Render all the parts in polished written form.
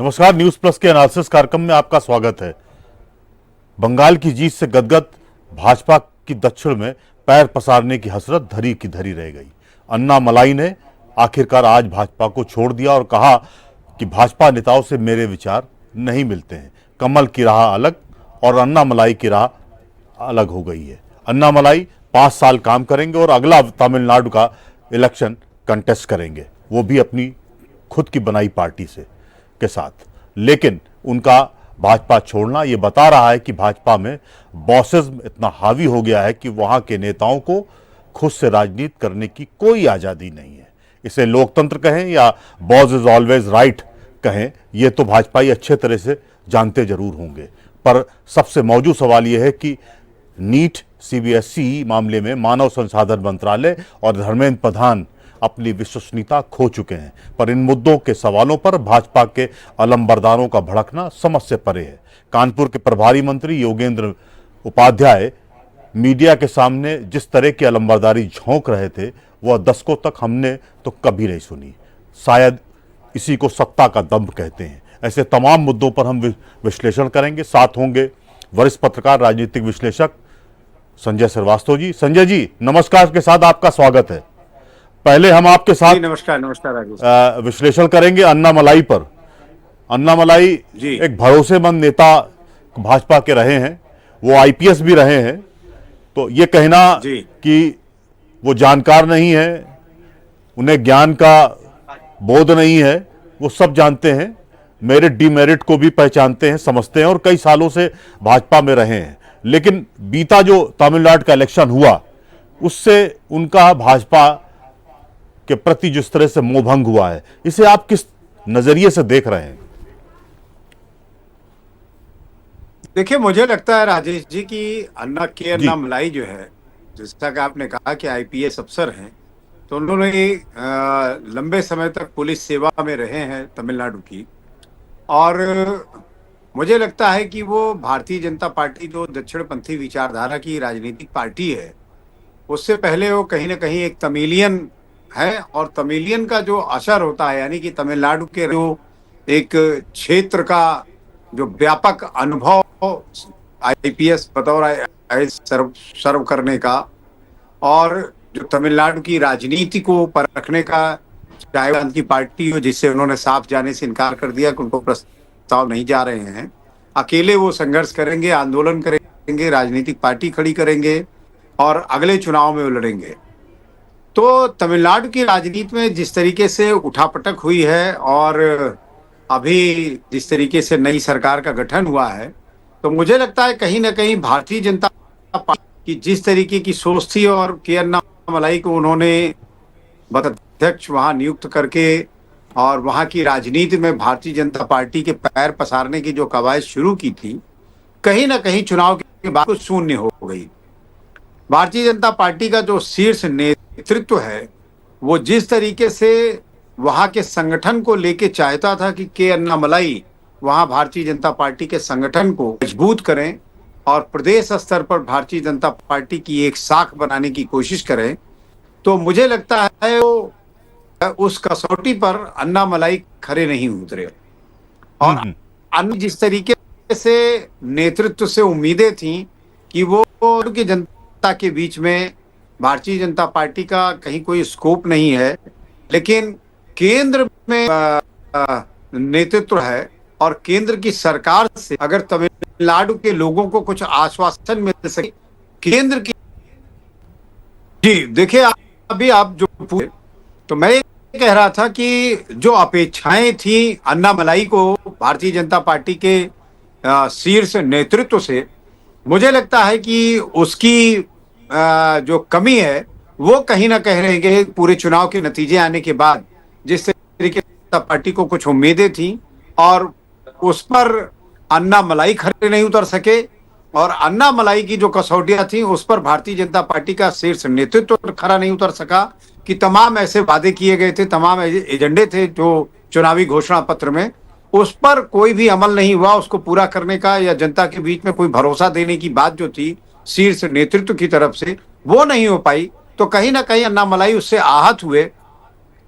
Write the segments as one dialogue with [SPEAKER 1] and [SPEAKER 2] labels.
[SPEAKER 1] नमस्कार, news plus के analysis कार्यक्रम में आपका स्वागत है। बंगाल की जीत से गदगद भाजपा की दक्षिण में पैर पसारने की हसरत धरी की धरी रह गई। अन्नामलाई ने आखिरकार आज भाजपा को छोड़ दिया और कहा कि भाजपा नेताओं से मेरे विचार नहीं मिलते हैं। कमल की राह अलग और अन्नामलाई की राह अलग हो गई है। अन्नामलाई 5 साल काम करेंगे और अगला तमिलनाडु का इलेक्शन कंटेस्ट करेंगे, वो भी अपनी खुद की बनाई पार्टी से के साथ। लेकिन उनका भाजपा छोड़ना ये बता रहा है कि भाजपा में बॉसिज्म इतना हावी हो गया है कि वहां के नेताओं को खुद से राजनीति करने की कोई आजादी नहीं है। इसे लोकतंत्र कहें या बॉस इज ऑलवेज राइट कहें, ये तो भाजपाई अच्छे तरह से जानते जरूर होंगे। पर सबसे मौजूद सवाल यह है कि नीट सीबीएसई मामले में मानव संसाधन मंत्रालय और धर्मेंद्र प्रधान अपनी विश्वसनीयता खो चुके हैं। पर इन मुद्दों के सवालों पर भाजपा के अलंबरदारों का भड़कना समझ से परे है। कानपुर के प्रभारी मंत्री योगेंद्र उपाध्याय मीडिया के सामने जिस तरह की अलंबरदारी झोंक रहे थे, वह दशकों तक हमने तो कभी नहीं सुनी। शायद इसी को सत्ता का दम्भ कहते हैं। ऐसे तमाम मुद्दों पर हम विश्लेषण करेंगे। साथ होंगे वरिष्ठ पत्रकार, राजनीतिक विश्लेषक संजय श्रीवास्तव जी। संजय जी, नमस्कार के साथ आपका स्वागत है। पहले हम आपके साथ
[SPEAKER 2] नमस्कार
[SPEAKER 1] विश्लेषण करेंगे अन्नामलाई पर। अन्नामलाई एक भरोसेमंद नेता भाजपा के रहे हैं, वो आईपीएस भी रहे हैं। तो ये कहना कि वो जानकार नहीं है, उन्हें ज्ञान का बोध नहीं है, वो सब जानते हैं। मेरिट डिमेरिट को भी पहचानते हैं, समझते हैं और कई सालों से भाजपा में रहे हैं। लेकिन बीता जो तमिलनाडु का इलेक्शन हुआ, उससे उनका भाजपा के प्रति जिस तरह से मोहभंग हुआ है, इसे आप किस नजरिए से देख रहे हैं?
[SPEAKER 2] देखिए, मुझे लगता है राजेश जी की अन्नामलाई जो है, जैसा कि आपने कहा कि आईपीएस अफसर हैं, तो उन्होंने लंबे समय तक पुलिस सेवा में रहे हैं तमिलनाडु की। और मुझे लगता है कि वो भारतीय जनता पार्टी जो दक्षिणपंथी विचारधारा की राजनीतिक पार्टी है, उससे पहले वो कहीं ना कहीं एक तमिलियन है। और तमिलियन का जो असर होता है, यानी कि तमिलनाडु के जो एक क्षेत्र का जो व्यापक अनुभव आईपीएस बतौर सर्व करने का, और जो तमिलनाडु की राजनीति को परखने का, चाहे उनकी पार्टी हो जिससे उन्होंने साफ जाने से इनकार कर दिया कि उनको प्रस्ताव नहीं जा रहे हैं, अकेले वो संघर्ष करेंगे, आंदोलन करेंगे, राजनीतिक पार्टी खड़ी करेंगे और अगले चुनाव में वो लड़ेंगे। तो तमिलनाडु की राजनीति में जिस तरीके से उठापटक हुई है और अभी जिस तरीके से नई सरकार का गठन हुआ है, तो मुझे लगता है कहीं ना कहीं भारतीय जनता पार्टी की जिस तरीके की सोच थी और के अन्नामलाई को उन्होंने अध्यक्ष वहां नियुक्त करके और वहां की राजनीति में भारतीय जनता पार्टी के पैर पसारने की जो कवायद शुरू की थी, कहीं ना कहीं चुनाव के बाद शून्य हो गई। भारतीय जनता पार्टी का जो शीर्ष नेतृत्व है, वो जिस तरीके से वहां के संगठन को लेके चाहता था कि के अन्नामलाई वहां भारतीय जनता पार्टी के संगठन को मजबूत करें और प्रदेश स्तर पर भारतीय जनता पार्टी की एक साख बनाने की कोशिश करें, तो मुझे लगता है वो उस कसौटी पर अन्नामलाई खरे नहीं उतरे। और अन्य जिस तरीके से नेतृत्व से उम्मीदें थी कि वो की जनता के बीच में भारतीय जनता पार्टी का कहीं कोई स्कोप नहीं है, लेकिन केंद्र में नेतृत्व है और केंद्र की सरकार से अगर तमिलनाडु के लोगों को कुछ आश्वासन मिल सके केंद्र की। जी देखिए, अभी आप जो पूछे, तो मैं कह रहा था कि जो अपेक्षाएं थी अन्नामलाई को भारतीय जनता पार्टी के शीर्ष नेतृत्व से, मुझे लगता है कि उसकी जो कमी है वो कहीं ना कह रहे हैं पूरे चुनाव के नतीजे आने के बाद जिस तरीके से पार्टी को कुछ उम्मीदें थी और उस पर अन्नामलाई खड़े नहीं उतर सके, और अन्नामलाई की जो कसौटियां थी उस पर भारतीय जनता पार्टी का शीर्ष नेतृत्व खड़ा नहीं उतर सका कि तमाम ऐसे वादे किए गए थे, तमाम एजेंडे थे जो चुनावी घोषणा पत्र में, उस पर कोई भी अमल नहीं हुआ उसको पूरा करने का, या जनता के बीच में कोई भरोसा देने की बात जो थी शीर्ष नेतृत्व की तरफ से वो नहीं हो पाई। तो कहीं ना कहीं अन्नामलाई उससे आहत हुए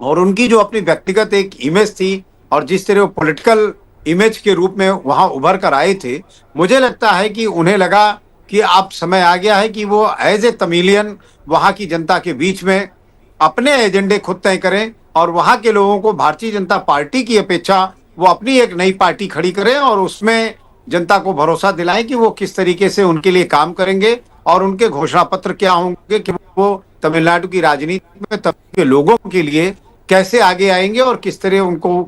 [SPEAKER 2] और उनकी जो अपनी व्यक्तिगत एक इमेज थी और जिस तरह वो पॉलिटिकल इमेज के रूप में वहां उभर कर आए थे, मुझे लगता है कि उन्हें लगा कि अब समय आ गया है कि वो एज ए तमिलियन वहां की जनता के बीच में अपने एजेंडे खुद तय करें और वहां के लोगों को भारतीय जनता पार्टी की अपेक्षा वो अपनी एक नई पार्टी खड़ी करें और उसमें जनता को भरोसा दिलाएं कि वो किस तरीके से उनके लिए काम करेंगे और उनके घोषणा पत्र क्या होंगे कि वो तमिलनाडु की राजनीति में तमिल के लोगों के लिए कैसे आगे आएंगे और किस तरह उनको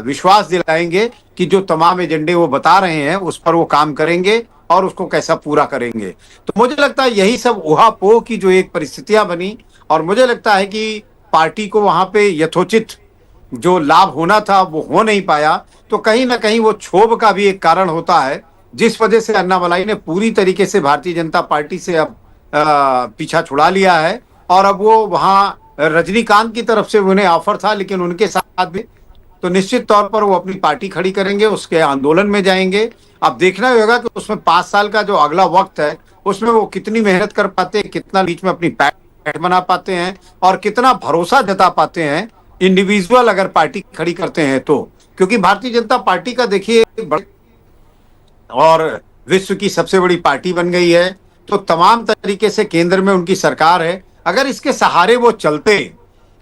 [SPEAKER 2] विश्वास दिलाएंगे कि जो तमाम एजेंडे वो बता रहे हैं उस पर वो काम करेंगे और उसको कैसा पूरा करेंगे। तो मुझे लगता है यही सब ऊहापोह की जो एक परिस्थितियां बनी और मुझे लगता है कि पार्टी को वहां पे यथोचित जो लाभ होना था वो हो नहीं पाया, तो कहीं ना कहीं वो क्षोभ का भी एक कारण होता है जिस वजह से अन्नामलाई ने पूरी तरीके से भारतीय जनता पार्टी से अब पीछा छुड़ा लिया है और अब वो वहां रजनीकांत की तरफ से उन्हें ऑफर था लेकिन उनके साथ भी तो निश्चित तौर पर वो अपनी पार्टी खड़ी करेंगे, उसके आंदोलन में जाएंगे। अब देखना ही होगा कि उसमें 5 साल का जो अगला वक्त है उसमें वो कितनी मेहनत कर पाते हैं, कितना बीच में अपनी पैठ बना पाते हैं और कितना भरोसा जता पाते हैं इंडिविजुअल अगर पार्टी खड़ी करते हैं तो। क्योंकि भारतीय जनता पार्टी का देखिए और विश्व की सबसे बड़ी पार्टी बन गई है, तो तमाम तरीके से केंद्र में उनकी सरकार है। अगर इसके सहारे वो चलते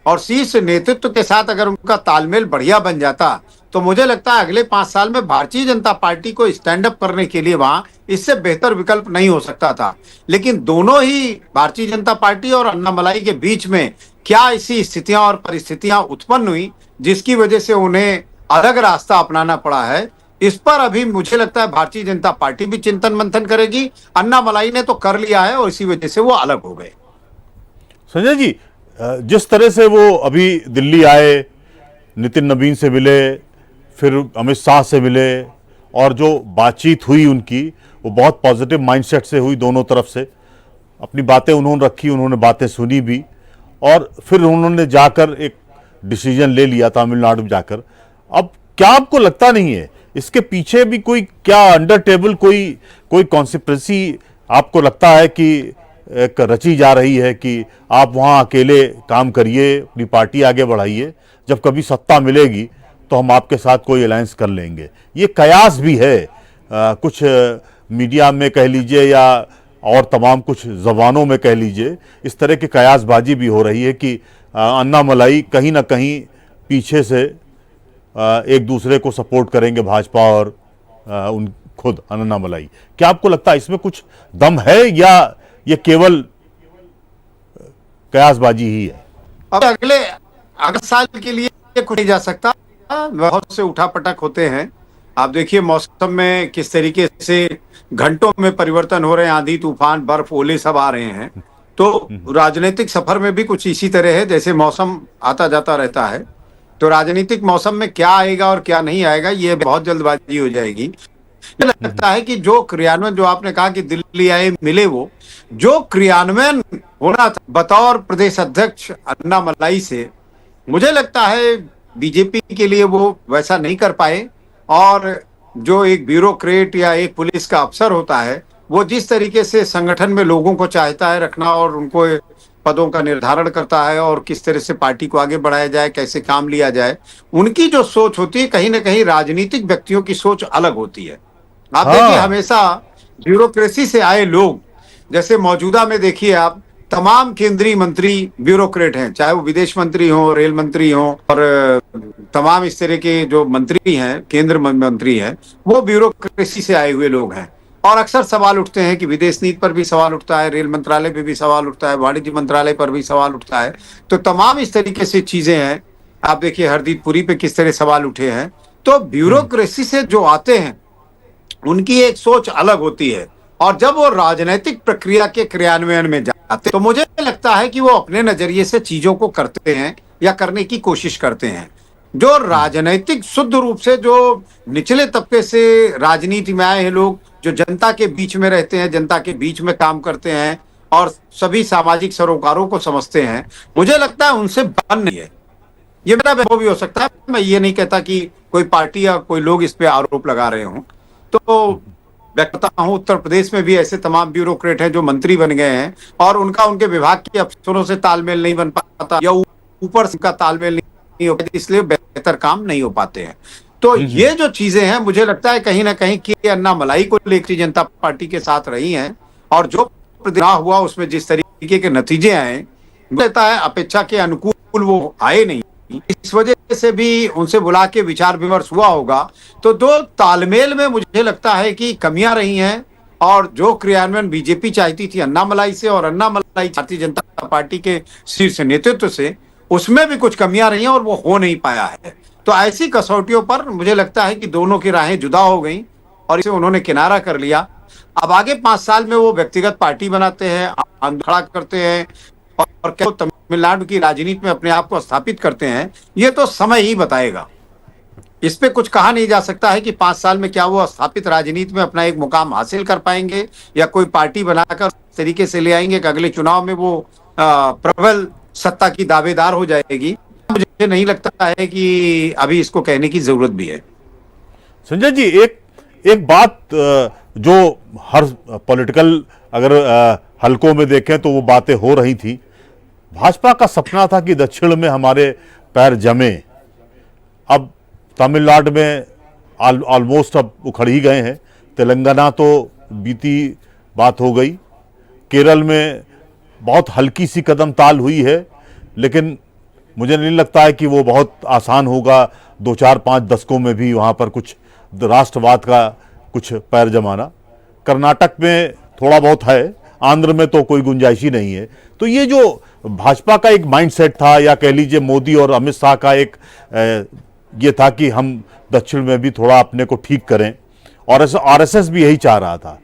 [SPEAKER 2] और शीर्ष नेतृत्व के साथ अगर उनका तालमेल बढ़िया बन जाता तो मुझे लगता है अगले 5 साल में भारतीय जनता पार्टी को स्टैंड अप करने के लिए वहां इससे बेहतर विकल्प नहीं हो सकता था। लेकिन दोनों ही भारतीय जनता पार्टी और अन्नामलाई के बीच में क्या ऐसी स्थितियां और परिस्थितियां उत्पन्न हुई जिसकी वजह से उन्हें अलग रास्ता अपनाना पड़ा है, इस पर अभी मुझे लगता है भारतीय जनता पार्टी भी चिंतन मंथन करेगी। अन्नामलाई ने तो कर लिया है और इसी वजह से वो अलग हो गए।
[SPEAKER 1] संजय जी, जिस तरह से वो अभी दिल्ली आए, नितिन नवीन से मिले, फिर अमित शाह से मिले और जो बातचीत हुई उनकी वो बहुत पॉजिटिव माइंडसेट से हुई, दोनों तरफ से अपनी बातें उन्होंने रखी, उन्होंने बातें सुनी भी और फिर उन्होंने जाकर एक डिसीजन ले लिया तमिलनाडु में जाकर। अब क्या आपको लगता नहीं है इसके पीछे भी कोई क्या अंडर टेबल कोई कॉन्स्पिरेसी आपको लगता है कि एक रची जा रही है कि आप वहां अकेले काम करिए, अपनी पार्टी आगे बढ़ाइए, जब कभी सत्ता मिलेगी तो हम आपके साथ कोई अलायंस कर लेंगे? ये कयास भी है, कुछ मीडिया में कह लीजिए या और तमाम कुछ जबानों में कह लीजिए, इस तरह की कयासबाजी भी हो रही है कि अन्नामलाई कहीं ना कहीं पीछे से एक दूसरे को सपोर्ट करेंगे, भाजपा और उन खुद अन्नामलाई। क्या आपको लगता है इसमें कुछ दम है या ये केवल कयासबाजी ही है?
[SPEAKER 2] अब अगले साल के लिए कुछ नहीं जा सकता, बहुत से उठापटक होते हैं। आप देखिए मौसम में किस तरीके से घंटों में परिवर्तन हो रहे हैं, आंधी तूफान बर्फ ओले सब आ रहे हैं। तो राजनीतिक सफर में भी कुछ इसी तरह है, जैसे मौसम आता जाता रहता है। तो राजनीतिक मौसम में क्या आएगा और क्या नहीं आएगा ये बहुत जल्दबाजी हो जाएगी। मुझे लगता है कि जो क्रियान्वयन, जो आपने कहा कि दिल्ली आए मिले, वो जो क्रियान्वयन होना था बतौर प्रदेश अध्यक्ष अन्नामलाई से, मुझे लगता है बीजेपी के लिए वो वैसा नहीं कर पाए। और जो एक ब्यूरोक्रेट या एक पुलिस का अफसर होता है वो जिस तरीके से संगठन में लोगों को चाहता है रखना और उनको पदों का निर्धारण करता है और किस तरह से पार्टी को आगे बढ़ाया जाए, कैसे काम लिया जाए, उनकी जो सोच होती है कहीं ना कहीं राजनीतिक व्यक्तियों की सोच अलग होती है। आप देखिए हमेशा ब्यूरोक्रेसी से आए लोग, जैसे मौजूदा में देखिए आप तमाम केंद्रीय मंत्री ब्यूरोक्रेट हैं, चाहे वो विदेश मंत्री हो, रेल मंत्री हो और तमाम इस तरह के जो मंत्री हैं, केंद्र मंत्री हैं, वो ब्यूरोक्रेसी से आए हुए लोग हैं। और अक्सर सवाल उठते हैं कि विदेश नीति पर भी सवाल उठता है, रेल मंत्रालय पे भी सवाल उठता है, वाणिज्य मंत्रालय पर भी सवाल उठता है। तो तमाम इस तरीके से चीजें हैं। आप देखिए हरदीप पुरी पे किस तरह सवाल उठे हैं। तो ब्यूरोक्रेसी से जो आते हैं उनकी एक सोच अलग होती है और जब वो राजनीतिक प्रक्रिया के क्रियान्वयन में जाते तो मुझे लगता है कि वो अपने नजरिए से चीजों को करते हैं या करने की कोशिश करते हैं। जो राजनीतिक शुद्ध रूप से जो निचले तबके से राजनीति में आए हैं लोग, जो जनता के बीच में रहते हैं, जनता के बीच में काम करते हैं और सभी सामाजिक सरोकारों को समझते हैं, मुझे लगता है उनसे बन नहीं है। ये मेरा वो भी हो सकता है, मैं ये नहीं कहता कि कोई पार्टी या कोई लोग इस पे आरोप लगा रहे हों। तो मैं कहता हूं उत्तर प्रदेश में भी ऐसे तमाम ब्यूरोक्रेट हैं जो मंत्री बन गए हैं और उनका उनके विभाग के अफसरों से तालमेल नहीं बन पाता या ऊपर से उनका तालमेल नहीं हो पाता, इसलिए बेहतर काम नहीं हो पाते हैं। तो ये जो चीजें हैं मुझे लगता है कहीं ना कहीं कि अन्नामलाई को लेकर भारतीय जनता पार्टी के साथ रही हैं, और जो चुनाव हुआ उसमें जिस तरीके के नतीजे आए, मुझे लगता है अपेक्षा के अनुकूल वो आए नहीं। इस वजह से भी उनसे बुला के विचार विमर्श हुआ होगा। तो दो तालमेल में मुझे लगता है कि कमियां रही हैं, और जो क्रियान्वयन बीजेपी चाहती थी अन्नामलाई से और अन्नामलाई भारतीय जनता पार्टी के शीर्ष नेतृत्व से, उसमें भी कुछ कमियां रही हैं और वो हो नहीं पाया है। तो ऐसी कसौटियों पर मुझे लगता है कि दोनों की राहें जुदा हो गई और इसे उन्होंने किनारा कर लिया। अब आगे 5 साल में वो व्यक्तिगत पार्टी बनाते हैं, आंदोलन खड़ा करते हैं और क्या तमिलनाडु की राजनीति में अपने आप को स्थापित करते हैं, ये तो समय ही बताएगा। इस पे कुछ कहा नहीं जा सकता है कि 5 साल में क्या वो स्थापित राजनीति में अपना एक मुकाम हासिल कर पाएंगे या कोई पार्टी बनाकर इस तरीके से ले आएंगे कि अगले चुनाव में वो प्रबल सत्ता की दावेदार हो जाएगी। मुझे नहीं लगता है कि अभी इसको कहने की जरूरत भी है।
[SPEAKER 1] संजय जी, एक बात जो हर पॉलिटिकल अगर हलकों में देखें तो वो बातें हो रही थी। भाजपा का सपना था कि दक्षिण में हमारे पैर जमे। अब तमिलनाडु में ऑलमोस्ट अब उखड़ ही गए हैं। तेलंगाना तो बीती बात हो गई। केरल में बहुत हल्की सी कदम ताल हुई है, लेकिन मुझे नहीं लगता है कि वो बहुत आसान होगा 2, 4, 5 दशकों में भी वहाँ पर कुछ राष्ट्रवाद का कुछ पैर जमाना। कर्नाटक में थोड़ा बहुत है, आंध्र में तो कोई गुंजाइश ही नहीं है। तो ये जो भाजपा का एक माइंडसेट था, या कह लीजिए मोदी और अमित शाह का एक ये था कि हम दक्षिण में भी थोड़ा अपने को ठीक करें, और आरएसएस भी यही चाह रहा था।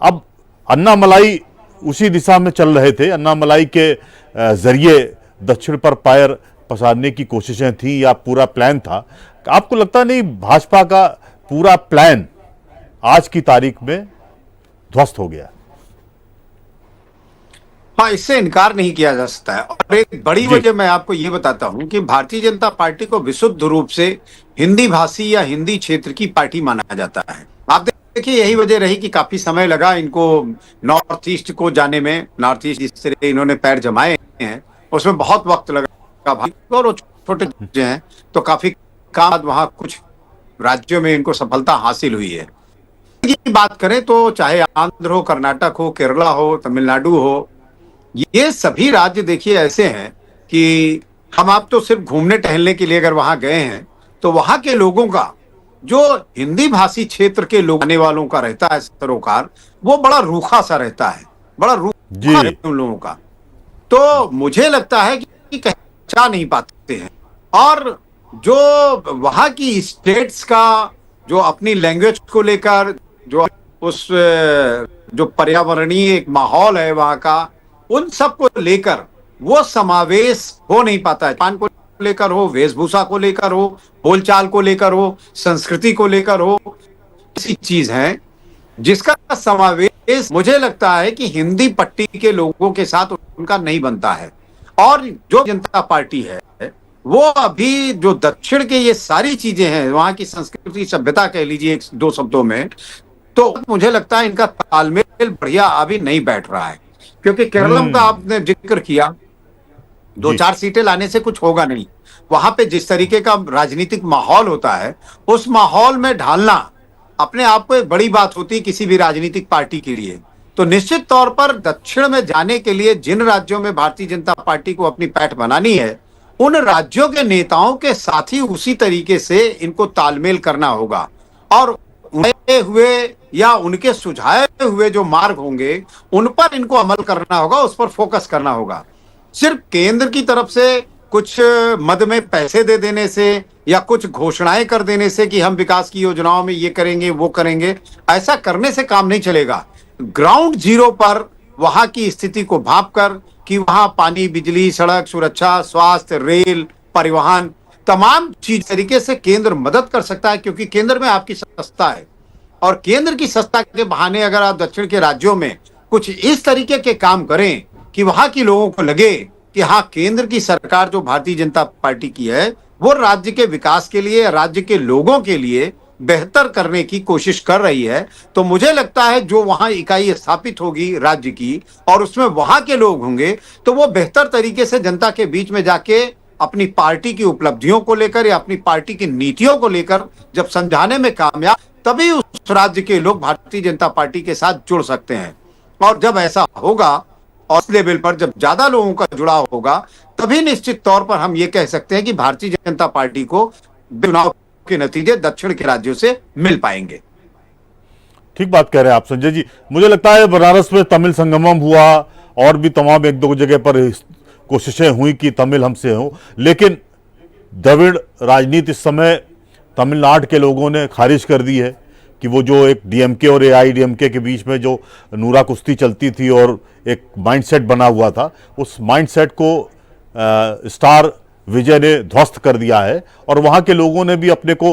[SPEAKER 1] अब अन्नामलाई उसी दिशा में चल रहे थे। अन्नामलाई के जरिए दक्षिण पर पैर पसारने की कोशिशें थी या पूरा प्लान था। आपको लगता नहीं भाजपा का पूरा प्लान आज की तारीख में ध्वस्त हो गया?
[SPEAKER 2] हाँ, इससे इनकार नहीं किया जा सकता है। और एक बड़ी वजह मैं आपको ये बताता हूं कि भारतीय जनता पार्टी को विशुद्ध रूप से हिंदी भाषी या हिंदी क्षेत्र की पार्टी माना जाता है। आप देखिए, यही वजह रही कि काफी समय लगा इनको नॉर्थ ईस्ट को जाने में। नॉर्थ ईस्ट जिस तरह इन्होंने पैर जमाए हैं उसमें बहुत वक्त लगा। और छोटे राज्य हैं तो काफी काम वहां कुछ राज्यों में इनको सफलता हासिल हुई है। की बात करें तो चाहे आंध्र हो, कर्नाटक हो, केरला हो, तमिलनाडु हो, ये सभी राज्य देखिए ऐसे हैं कि हम आप तो सिर्फ घूमने टहलने के लिए अगर वहां गए हैं तो वहां के लोगों का, जो हिंदी भाषी क्षेत्र के लोग आने वालों का रहता है सरोकार, वो बड़ा रूखा सा रहता है, बड़ा रूखा रहता है उन लोगों का। तो मुझे लगता है कि पहचान नहीं पाते हैं। और जो वहां की स्टेट्स का जो अपनी लैंग्वेज को लेकर जो उस जो पर्यावरणीय एक माहौल है वहां का, उन सब को लेकर वो समावेश हो नहीं पाता है। पान को लेकर हो, वेशभूषा को लेकर हो, बोलचाल को लेकर हो, संस्कृति को लेकर हो, ऐसी चीज है जिसका समावेश मुझे लगता है कि हिंदी पट्टी के लोगों के साथ उनका नहीं बनता है। और जो जनता पार्टी है वो अभी जो दक्षिण के ये सारी चीजें हैं, वहां की संस्कृति सभ्यता कह लीजिए 2 शब्दों में, तो मुझे लगता है इनका तालमेल बढ़िया अभी नहीं बैठ रहा है। क्योंकि केरलम का आपने जिक्र किया, 2-4 सीटें लाने से कुछ होगा नहीं। वहां पे जिस तरीके का राजनीतिक माहौल होता है, उस माहौल में ढालना अपने आप को एक बड़ी बात होती है किसी भी राजनीतिक पार्टी के लिए। तो निश्चित तौर पर दक्षिण में जाने के लिए जिन राज्यों में भारतीय जनता पार्टी को अपनी पैठ बनानी है, उन राज्यों के नेताओं के साथ ही उसी तरीके से इनको तालमेल करना होगा। और उनके हुए या उनके सुझाए हुए जो मार्ग होंगे उन पर इनको अमल करना होगा, उस पर फोकस करना होगा। सिर्फ केंद्र की तरफ से कुछ मद में पैसे दे देने से या कुछ घोषणाएं कर देने से कि हम विकास की योजनाओं में ये करेंगे वो करेंगे, ऐसा करने से काम नहीं चलेगा। ग्राउंड जीरो पर वहां की स्थिति को भांप कर कि वहां पानी, बिजली, सड़क, सुरक्षा, स्वास्थ्य, रेल, परिवहन, तमाम चीज तरीके से केंद्र मदद कर सकता है, क्योंकि केंद्र में आपकी सत्ता है। और केंद्र की सत्ता के बहाने अगर आप दक्षिण के राज्यों में कुछ इस तरीके के काम करें कि वहां के लोगों को लगे कि हाँ, केंद्र की सरकार जो भारतीय जनता पार्टी की है वो राज्य के विकास के लिए, राज्य के लोगों के लिए बेहतर करने की कोशिश कर रही है, तो मुझे लगता है जो वहां इकाई स्थापित होगी राज्य की और उसमें वहां के लोग होंगे, तो वो बेहतर तरीके से जनता के बीच में जाके अपनी पार्टी की उपलब्धियों को लेकर या अपनी पार्टी की नीतियों को लेकर जब समझाने में कामयाब, तभी उस राज्य के लोग भारतीय जनता पार्टी के साथ जुड़ सकते हैं। और जब ऐसा होगा और इस लेवल पर जब ज्यादा लोगों का जुड़ाव होगा, तभी निश्चित तौर पर हम ये कह सकते हैं कि भारतीय जनता पार्टी को चुनाव के नतीजे दक्षिण के राज्यों से मिल पाएंगे।
[SPEAKER 1] ठीक बात कह रहे हैं आप संजय जी। मुझे लगता है बनारस में तमिल संगमम हुआ और भी तमाम एक दो जगह पर कोशिशें हुई कि तमिल हमसे हो, लेकिन द्रविड़ राजनीति इस समय तमिलनाडु के लोगों ने खारिज कर दी है कि वो जो एक डीएमके और एआईडीएमके के बीच में जो नूरा कुश्ती चलती थी और एक माइंडसेट बना हुआ था, उस माइंडसेट को स्टार विजय ने ध्वस्त कर दिया है और वहाँ के लोगों ने भी अपने को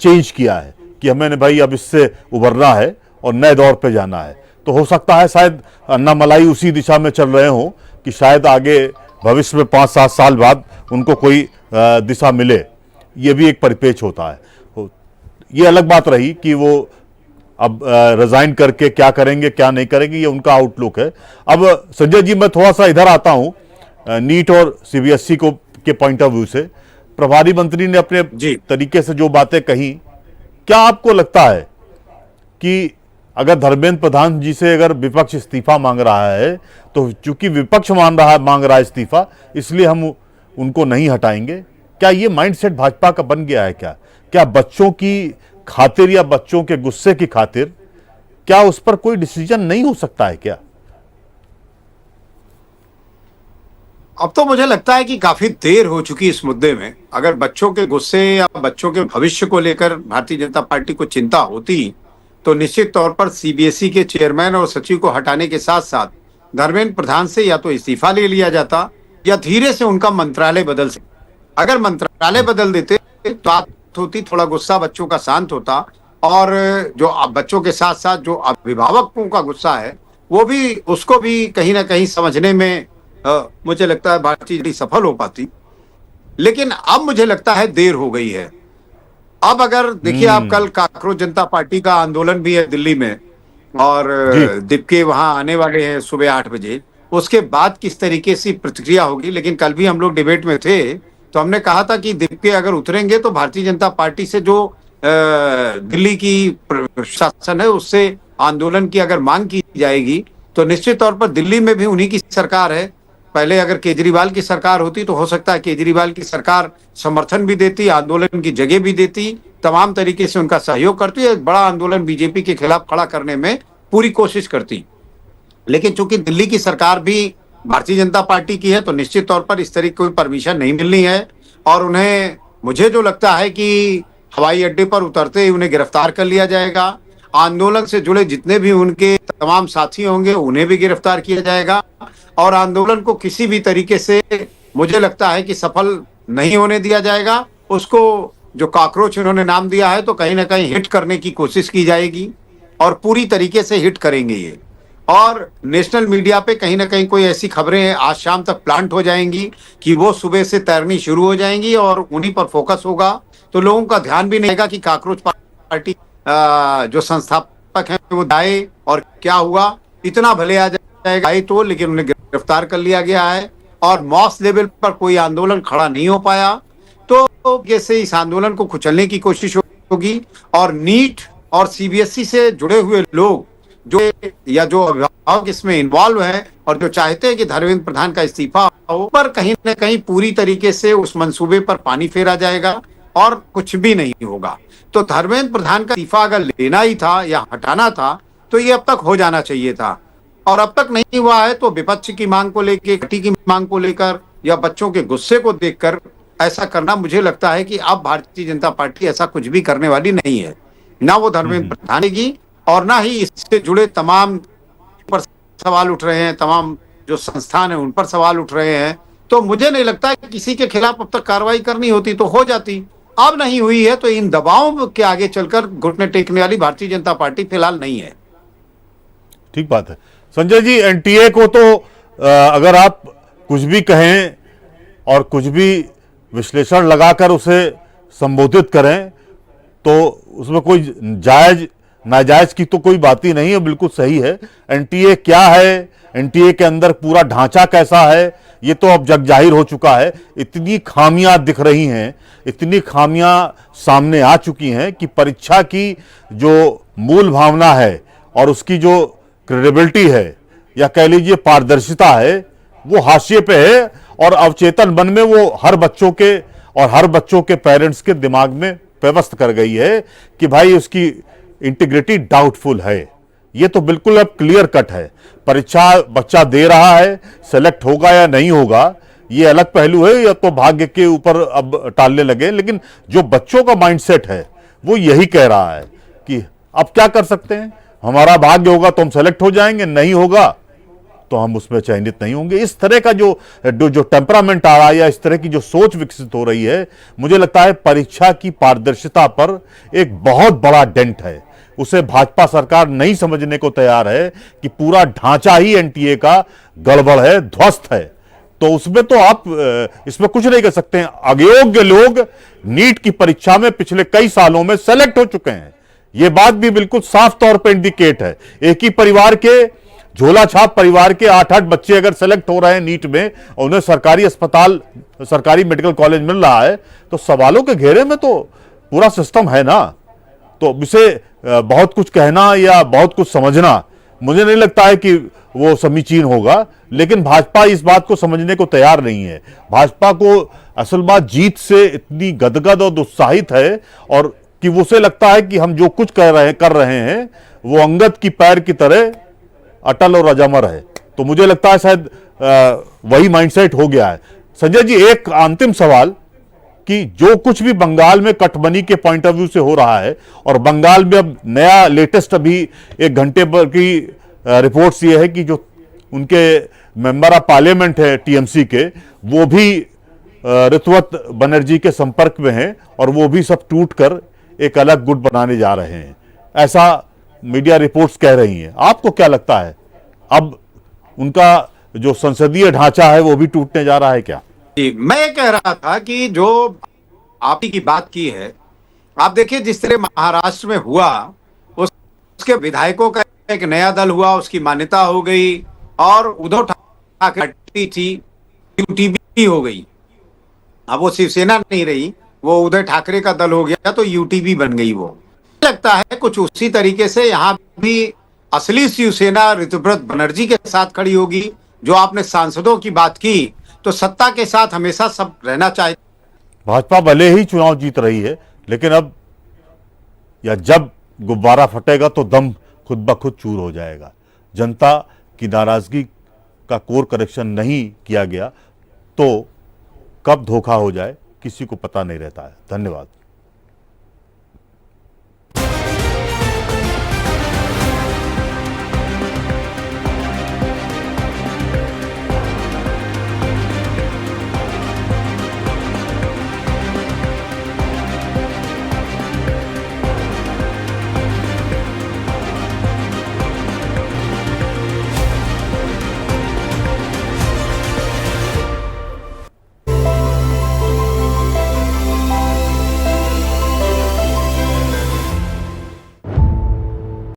[SPEAKER 1] चेंज किया है कि हमें भाई अब इससे उभरना है और नए दौर पे जाना है। तो हो सकता है शायद अन्नामलाई उसी दिशा में चल रहे हों कि शायद आगे भविष्य में 5-7 साल बाद उनको कोई दिशा मिले। ये भी एक परिपेक्ष होता है। ये अलग बात रही कि वो अब रिजाइन करके क्या करेंगे क्या नहीं करेंगे, ये उनका आउटलुक है। अब संजय जी मैं थोड़ा सा इधर आता हूँ, नीट और सीबीएसई को के पॉइंट ऑफ व्यू से प्रभारी मंत्री ने अपने तरीके से जो बातें कही, क्या आपको लगता है कि अगर धर्मेंद्र प्रधान जी से अगर विपक्ष इस्तीफा मांग रहा है तो चूंकि विपक्ष मांग रहा है इस्तीफा, इसलिए हम उनको नहीं हटाएंगे? क्या ये माइंडसेट भाजपा का बन गया है? क्या बच्चों की खातिर या बच्चों के गुस्से की खातिर क्या उस पर कोई डिसीजन नहीं हो सकता है क्या?
[SPEAKER 2] अब तो मुझे लगता है कि काफी देर हो चुकी इस मुद्दे में। अगर बच्चों के गुस्से या बच्चों के भविष्य को लेकर भारतीय जनता पार्टी को चिंता होती तो निश्चित तौर पर सीबीएसई के चेयरमैन और सचिव को हटाने के साथ साथ धर्मेंद्र प्रधान से या तो इस्तीफा ले लिया जाता या धीरे से उनका मंत्रालय बदल सकता। अगर मंत्रालय बदल देते तो बात होती, थोड़ा गुस्सा बच्चों का शांत होता और जो बच्चों के साथ साथ जो अभिभावकों का गुस्सा है वो भी, उसको भी कहीं ना कहीं समझने में मुझे लगता है भारतीय जनता सफल हो पाती। लेकिन अब मुझे लगता है देर हो गई है। अब अगर देखिए आप, कल काकरोच जनता पार्टी का आंदोलन भी है दिल्ली में और दीपके वहां आने वाले हैं सुबह 8 बजे। उसके बाद किस तरीके से प्रतिक्रिया होगी, लेकिन कल भी हम लोग डिबेट में थे तो हमने कहा था कि दीपके अगर उतरेंगे तो भारतीय जनता पार्टी से जो दिल्ली की प्रशासन है उससे आंदोलन की अगर मांग की जाएगी तो निश्चित तौर पर दिल्ली में भी उन्हीं की सरकार है। पहले अगर केजरीवाल की सरकार होती तो हो सकता है केजरीवाल की सरकार समर्थन भी देती, आंदोलन की जगह भी देती, तमाम तरीके से उनका सहयोग करती है, बड़ा आंदोलन बीजेपी के खिलाफ खड़ा करने में पूरी कोशिश करती। लेकिन चूंकि दिल्ली की सरकार भी भारतीय जनता पार्टी की है तो निश्चित तौर पर इस तरह की कोई परमिशन नहीं मिलनी है और उन्हें, मुझे जो लगता है कि हवाई अड्डे पर उतरते ही उन्हें गिरफ्तार कर लिया जाएगा। आंदोलन से जुड़े जितने भी उनके तमाम साथी होंगे उन्हें भी गिरफ्तार किया जाएगा और आंदोलन को किसी भी तरीके से मुझे लगता है कि सफल नहीं होने दिया जाएगा। उसको जो काकरोच इन्होंने नाम दिया है तो कहीं ना कहीं हिट करने की कोशिश की जाएगी और पूरी तरीके से हिट करेंगे ये। और नेशनल मीडिया पे कहीं ना कहीं कोई ऐसी खबरें आज शाम तक प्लांट हो जाएंगी कि वो सुबह से तैरनी शुरू हो जाएंगी और उन्हीं पर फोकस होगा, तो लोगों का ध्यान भी नहीं आएगा कि काकरोच पार्टी जो संस्थापक हैं वो आए और क्या हुआ। इतना भले आ जाएगा आए तो, लेकिन उन्हें गिरफ्तार कर लिया गया है और मॉस लेवल पर कोई आंदोलन खड़ा नहीं हो पाया। तो जैसे इस आंदोलन को कुचलने की कोशिश होगी और नीट और सीबीएसई से जुड़े हुए लोग जो या जो अभिभावक इसमें इन्वॉल्व हैं और जो चाहते हैं कि धर्मेंद्र प्रधान का इस्तीफा हो, पर कहीं न कहीं पूरी तरीके से उस मंसूबे पर पानी फेरा जाएगा और कुछ भी नहीं होगा। तो धर्मेंद्र प्रधान का इस्तीफा अगर लेना ही था या हटाना था तो ये अब तक हो जाना चाहिए था और अब तक नहीं हुआ है। तो विपक्ष की मांग को लेकर, घटी की मांग को लेकर या बच्चों के गुस्से को देखकर ऐसा करना, मुझे लगता है कि अब भारतीय जनता पार्टी ऐसा कुछ भी करने वाली नहीं है। ना वो धर्मेंद्र प्रधान की और ना ही इससे जुड़े तमाम पर सवाल उठ रहे हैं, तमाम जो संस्थान है उन पर सवाल उठ रहे हैं। तो मुझे नहीं लगता कि किसी के खिलाफ अब तक कार्रवाई करनी होती तो हो जाती, अब नहीं हुई है। तो इन दबावों के आगे चलकर घुटने टेकने वाली भारतीय जनता पार्टी फिलहाल नहीं है।
[SPEAKER 1] ठीक बात है संजय जी। एनटीए को तो अगर आप कुछ भी कहें और कुछ भी विश्लेषण लगाकर उसे संबोधित करें तो उसमें कोई जायज नाजायज की तो कोई बात ही नहीं है, बिल्कुल सही है। एनटीए क्या है एनटीए के अंदर पूरा ढांचा कैसा है ये तो अब जग जाहिर हो चुका है। इतनी खामियां दिख रही हैं, इतनी खामियां सामने आ चुकी हैं कि परीक्षा की जो मूल भावना है और उसकी जो क्रेडिबिलिटी है या कह लीजिए पारदर्शिता है वो हाशिए पे है, और अवचेतन मन में वो हर बच्चों के और हर बच्चों के पेरेंट्स के दिमाग में व्यवस्थ कर गई है कि भाई उसकी इंटीग्रिटी डाउटफुल है। ये तो बिल्कुल अब क्लियर कट है। परीक्षा बच्चा दे रहा है, सेलेक्ट होगा या नहीं होगा ये अलग पहलू है, या तो भाग्य के ऊपर अब टालने लगे, लेकिन जो बच्चों का माइंडसेट है वो यही कह रहा है कि अब क्या कर सकते हैं, हमारा भाग्य होगा तो हम सेलेक्ट हो जाएंगे, नहीं होगा तो हम उसमें चयनित नहीं होंगे। इस तरह का जो टेम्परामेंट आ रहा है या इस तरह की जो सोच विकसित हो रही है, मुझे लगता है परीक्षा की पारदर्शिता पर एक बहुत बड़ा डेंट है। उसे भाजपा सरकार नहीं समझने को तैयार है कि पूरा ढांचा ही एनटीए का गड़बड़ है, ध्वस्त है। तो उसमें तो आप इसमें कुछ नहीं कर सकते हैं। अयोग्य लोग नीट की परीक्षा में पिछले कई सालों में सेलेक्ट हो चुके हैं, यह बात भी बिल्कुल साफ तौर पर इंडिकेट है। एक ही परिवार के, झोला छाप परिवार के 8-8 बच्चे अगर सेलेक्ट हो रहे हैं नीट में और उन्हें सरकारी अस्पताल, सरकारी मेडिकल कॉलेज मिल रहा है, तो सवालों के घेरे में तो पूरा सिस्टम है ना। तो इसे बहुत कुछ कहना या बहुत कुछ समझना मुझे नहीं लगता है कि वो समीचीन होगा, लेकिन भाजपा इस बात को समझने को तैयार नहीं है। भाजपा को असल बात जीत से इतनी गदगद और उत्साहित है और कि उसे लगता है कि हम जो कुछ कर रहे हैं वो अंगद की पैर की तरह अटल और अजमर है। तो मुझे लगता है शायद वही माइंडसेट हो गया है। संजय जी, एक अंतिम सवाल कि जो कुछ भी बंगाल में कटबनी के पॉइंट ऑफ व्यू से हो रहा है, और बंगाल में अब नया लेटेस्ट अभी 1 घंटे पर की रिपोर्ट्स ये है कि जो उनके मेंबर ऑफ पार्लियामेंट है टीएमसी के, वो भी ऋतुवत बनर्जी के संपर्क में हैं और वो भी सब टूट कर एक अलग गुट बनाने जा रहे हैं, ऐसा मीडिया रिपोर्ट्स कह रही हैं। आपको क्या लगता है, अब उनका जो संसदीय ढांचा है वो भी टूटने जा रहा है क्या?
[SPEAKER 2] जी, मैं ये कह रहा था कि जो आपने की बात की है, आप देखिए जिस तरह महाराष्ट्र में हुआ, उसके विधायकों का एक नया दल हुआ, उसकी मान्यता हो गई और उद्धव ठाकरे पार्टी थी, यूटीबी हो गई। अब वो शिवसेना नहीं रही, वो उद्धव ठाकरे का दल हो गया, तो यूटीबी बन गई। वो लगता है कुछ उसी तरीके से यहाँ भी असली शिवसेना ऋतुव्रत बनर्जी के साथ खड़ी होगी। जो आपने सांसदों की बात की, तो सत्ता के साथ हमेशा सब रहना चाहिए।
[SPEAKER 1] भाजपा भले ही चुनाव जीत रही है, लेकिन अब या जब गुब्बारा फटेगा तो दम खुद ब खुद चूर हो जाएगा। जनता की नाराजगी का कोर करेक्शन नहीं किया गया तो कब धोखा हो जाए किसी को पता नहीं रहता है। धन्यवाद।